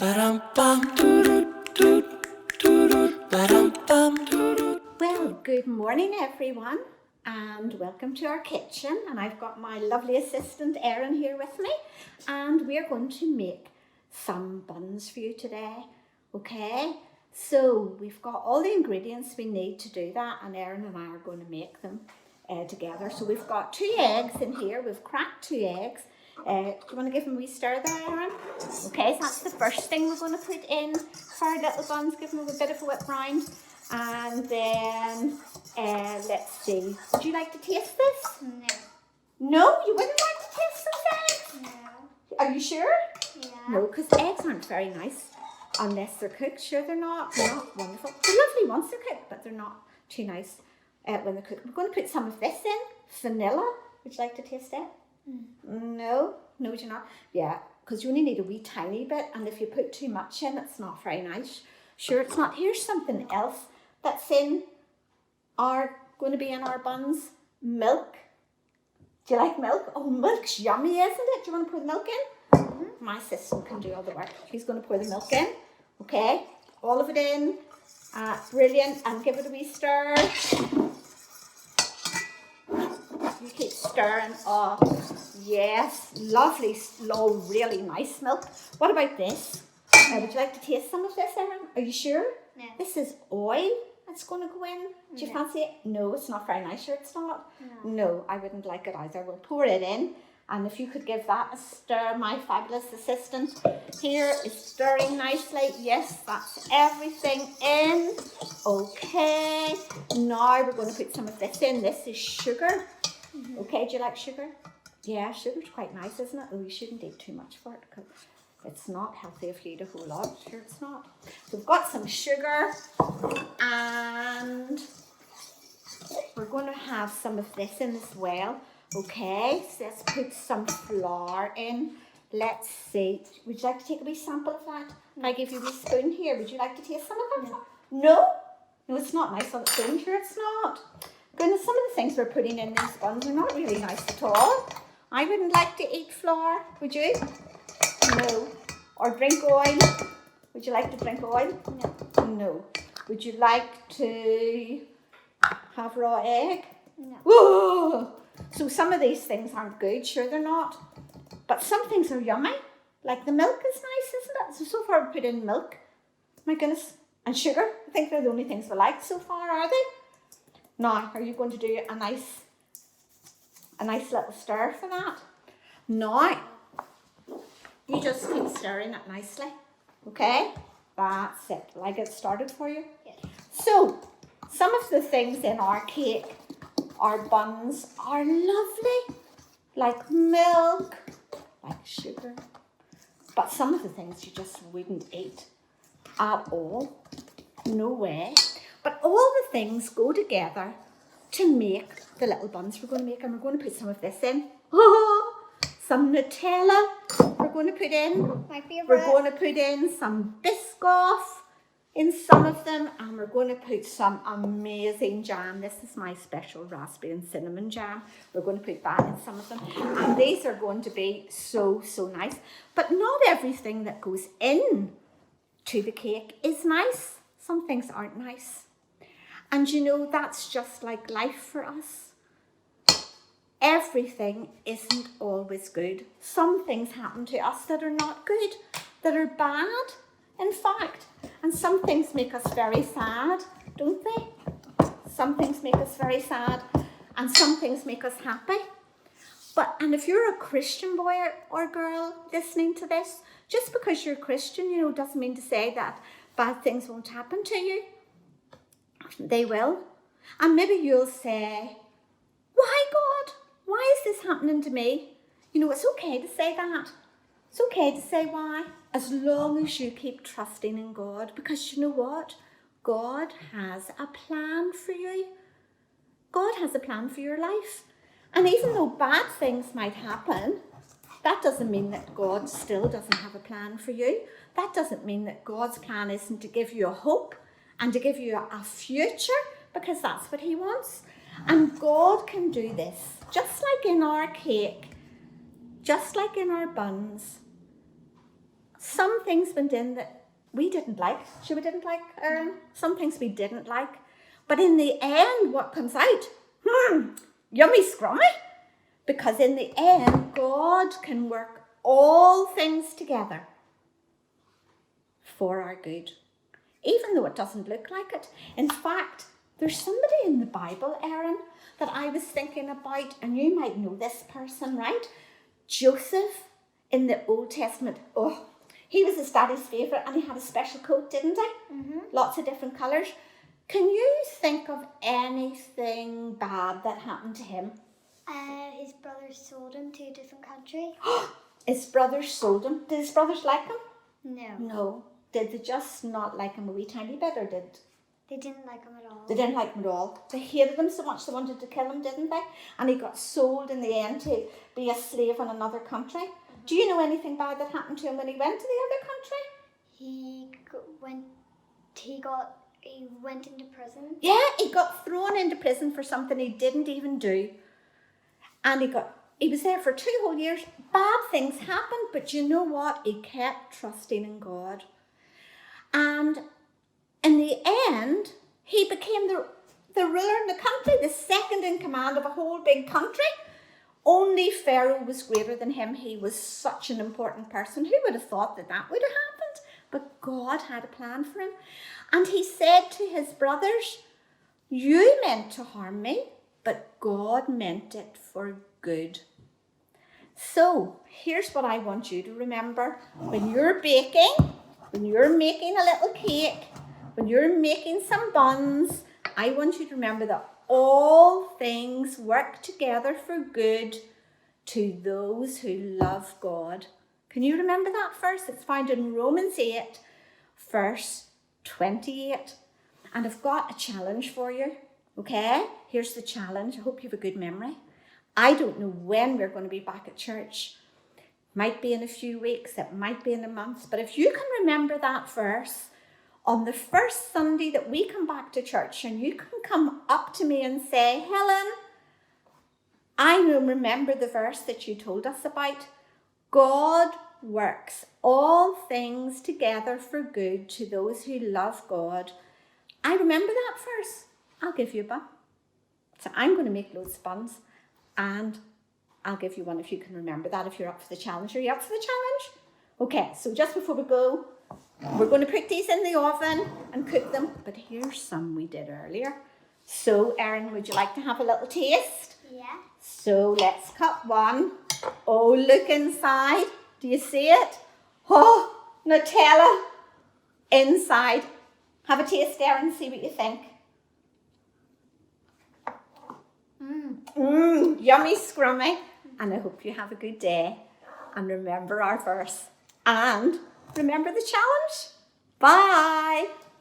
Well, good morning everyone and welcome to our kitchen, and I've got my lovely assistant Erin here with me, and we're going to make some buns for you today. Okay, so we've got all the ingredients we need to do that, and Erin and I are going to make them together. So we've got 2 eggs in here. We've cracked 2 eggs. Do you want to give them a wee stir there, Erin? Okay, so that's the first thing we're going to put in for our little buns. Give them a bit of a whip round. And then, let's see. Would you like to taste this? No. No? You wouldn't like to taste some eggs? No. Are you sure? Yeah. No, because eggs aren't very nice unless they're cooked. Sure, they're not. They're not wonderful. They're lovely once they're cooked, but they're not too nice when they're cooked. We're going to put some of this in. Vanilla. Would you like to taste it? No? No, would you not? Yeah, because you only need a wee tiny bit, and if you put too much in, it's not very nice. Sure, it's not. Here's something else that's going to be in our buns. Milk. Do you like milk? Oh, milk's yummy, isn't it? Do you want to pour the milk in? Mm-hmm. My assistant can do all the work. She's going to pour the milk in. Okay, all of it in. Brilliant. And give it a wee stir. You keep stirring. Oh, yes. Lovely, slow, really nice milk. What about this? Would you like to taste some of this, Erin? Are you sure? No. This is oil that's going to go in. Do you fancy it? No, it's not very nice. Sure, it's not? No, I wouldn't like it either. We'll pour it in. And if you could give that a stir, my fabulous assistant here is stirring nicely. Yes, that's everything in. Okay. Now we're going to put some of this in. This is sugar. Okay, do you like sugar? Yeah, sugar's quite nice, isn't it? Oh, you shouldn't eat too much for it because it's not healthy if you eat a whole lot. Sure, it's not. So we've got some sugar, and we're going to have some of this in as well. Okay, so let's put some flour in. Let's see. Would you like to take a wee sample of that? If I give you a wee spoon here, would you like to taste some of it? No? No, it's not nice on the spoon. Sure, it's not. Goodness, some of the things we're putting in these buns are not really nice at all. I wouldn't like to eat flour, would you? No. Or drink oil. Would you like to drink oil? No. No. Would you like to have raw egg? No. Whoa! So some of these things aren't good. Sure, they're not. But some things are yummy. Like the milk is nice, isn't it? So far we put in milk. My goodness. And sugar. I think they're the only things we like so far, are they? Now, are you going to do a nice little stir for that? Now, you just keep stirring it nicely. Okay? That's it. Will I get started for you? Yes. So, some of the things in our cake, our buns, are lovely. Like milk, like sugar. But some of the things you just wouldn't eat at all. No way. But all the things go together to make the little buns we're going to make, and we're going to put some of this in. Some Nutella we're going to put in. My favourite. We're going to put in some Biscoff in some of them, and we're going to put some amazing jam. This is my special raspberry and cinnamon jam. We're going to put that in some of them, and these are going to be so nice. But not everything that goes in to the cake is nice. Some things aren't nice. And you know, that's just like life for us. Everything isn't always good. Some things happen to us that are not good, that are bad, in fact. And some things make us very sad, don't they? Some things make us very sad, and some things make us happy. And if you're a Christian boy or girl listening to this, just because you're a Christian, you know, doesn't mean to say that bad things won't happen to you. They will. And maybe you'll say, why, God? Why is this happening to me? You know, it's okay to say that. It's okay to say why, as long as you keep trusting in God. Because you know what? God has a plan for you. God has a plan for your life. And even though bad things might happen, that doesn't mean that God still doesn't have a plan for you. That doesn't mean that God's plan isn't to give you a hope and to give you a future, because that's what he wants. And God can do this, just like in our cake, just like in our buns. Some things went in that we didn't like. Sure, we didn't like, some things we didn't like. But in the end, what comes out? Yummy scrummy. Because in the end, God can work all things together for our good, even though it doesn't look like it. In fact, there's somebody in the Bible, Erin, that I was thinking about, and you might know this person, right? Joseph in the Old Testament. Oh, he was his daddy's favourite, and he had a special coat, didn't he? Mm-hmm. Lots of different colours. Can you think of anything bad that happened to him? His brothers sold him to a different country. His brothers sold him. Did his brothers like him? No. No. Did they just not like him a wee tiny bit, or did... They didn't like him at all. They didn't like him at all. They hated him so much they wanted to kill him, didn't they? And he got sold in the end to be a slave in another country. Mm-hmm. Do you know anything bad that happened to him when he went to the other country? He went into prison. Yeah, he got thrown into prison for something he didn't even do. And he was there for 2 whole years. Bad things happened, but you know what? He kept trusting in God. And in the end, he became the ruler in the country, the second in command of a whole big country. Only Pharaoh was greater than him. He was such an important person. Who would have thought that would have happened? But God had a plan for him. And he said to his brothers, you meant to harm me, but God meant it for good. So here's what I want you to remember. When you're baking, when you're making a little cake, when you're making some buns, I want you to remember that all things work together for good to those who love God. Can you remember that verse? It's found in Romans 8, verse 28. And I've got a challenge for you. Okay? Here's the challenge. I hope you have a good memory. I don't know when we're going to be back at church. Might be in a few weeks. It might be in a month. But if you can remember that verse, on the first Sunday that we come back to church, and you can come up to me and say, Helen, I remember the verse that you told us about. God works all things together for good to those who love God. I remember that verse. I'll give you a bun. So I'm going to make loads of buns, and I'll give you one if you can remember that, if you're up for the challenge. Are you up for the challenge? Okay, so just before we go, we're going to put these in the oven and cook them. But here's some we did earlier. So, Erin, would you like to have a little taste? Yeah. So let's cut one. Oh, look inside. Do you see it? Oh, Nutella inside. Have a taste, Erin, and see what you think. Yummy scrummy. And I hope you have a good day. And remember our verse. And remember the challenge. Bye.